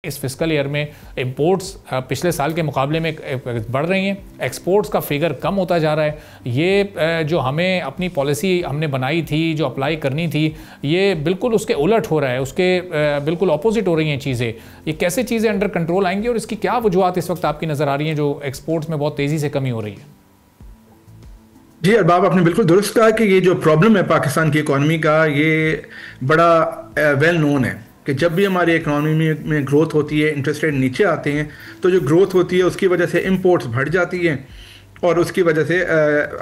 इस fiscal year में imports पिछले साल के मुकाबले में बढ़ रही हैं, एक्सपोर्ट्स का फिगर कम होता जा रहा है। ये जो हमें अपनी पॉलिसी हमने बनाई थी, जो अप्लाई करनी थी, ये बिल्कुल उसके उलट हो रहा है, उसके बिल्कुल ऑपोजिट हो रही हैं चीज़ें। ये कैसे चीज़ें अंडर कंट्रोल आएंगी और इसकी क्या वजूहत इस वक्त आपकी नज़र आ रही हैं जो एक्सपोर्ट्स में बहुत तेज़ी से कमी हो रही है? जी अरबाब, आपने बिल्कुल दुरुस्त कहा कि ये जो प्रॉब्लम है पाकिस्तान की इकॉनमी का, ये बड़ा वेल नोन है कि जब भी हमारी इकॉनमी में ग्रोथ होती है, इंटरेस्ट रेट नीचे आते हैं, तो जो ग्रोथ होती है उसकी वजह से इंपोर्ट्स बढ़ जाती हैं और उसकी वजह से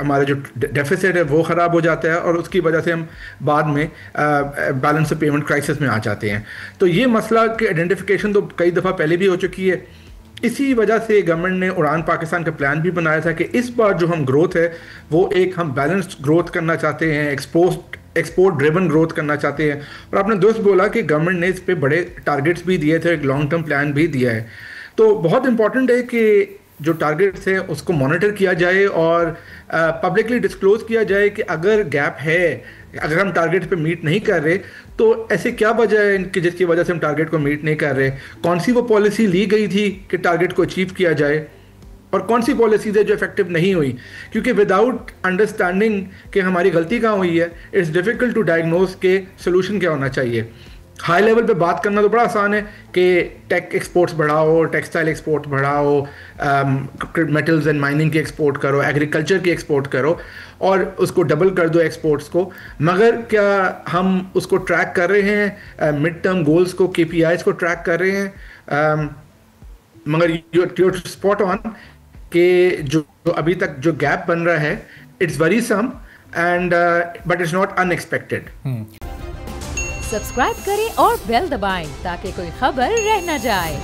हमारा जो डेफिसिट है वो ख़राब हो जाता है और उसकी वजह से हम बाद में बैलेंस ऑफ पेमेंट क्राइसिस में आ जाते हैं। तो ये मसला की आइडेंटिफिकेशन तो कई दफ़ा पहले भी हो चुकी है। इसी वजह से गवर्नमेंट ने उड़ान पाकिस्तान का प्लान भी बनाया था कि इस बार जो हम ग्रोथ है वो एक हम बैलेंस्ड ग्रोथ करना चाहते हैं, एक्सपोर्ट ड्रिवन ग्रोथ करना चाहते हैं। और आपने दोस्त बोला कि गवर्नमेंट ने इस पे बड़े टारगेट्स भी दिए थे, एक लॉन्ग टर्म प्लान भी दिया है। तो बहुत इंपॉर्टेंट है कि जो टारगेट्स है उसको मॉनिटर किया जाए और पब्लिकली डिस्क्लोज किया जाए कि अगर गैप है, अगर हम टारगेट पे मीट नहीं कर रहे तो ऐसे क्या वजह है कि जिसकी वजह से हम टारगेट को मीट नहीं कर रहे, कौन सी वो पॉलिसी ली गई थी कि टारगेट को अचीव किया जाए और कौन सी पॉलिसीज है जो इफेक्टिव नहीं हुई। क्योंकि विदाउट अंडरस्टैंडिंग कि हमारी गलती कहाँ हुई है, इट्स डिफ़िकल्ट टू डायग्नोज के सोल्यूशन क्या होना चाहिए। हाई लेवल पे बात करना तो बड़ा आसान है कि टेक एक्सपोर्ट्स बढ़ाओ, टेक्सटाइल एक्सपोर्ट बढ़ाओ, मेटल्स एंड माइनिंग की एक्सपोर्ट करो, एग्रीकल्चर की एक्सपोर्ट करो और उसको डबल कर दो एक्सपोर्ट्स को। मगर क्या हम उसको ट्रैक कर रहे हैं, मिड टर्म गोल्स को, KPIs को ट्रैक कर रहे हैं? मगर यूर स्पॉट ऑन कि जो अभी तक जो गैप बन रहा है, it's worrisome and but it's not unexpected. Subscribe करें और बेल दबाएं ताकि कोई खबर रह न जाए।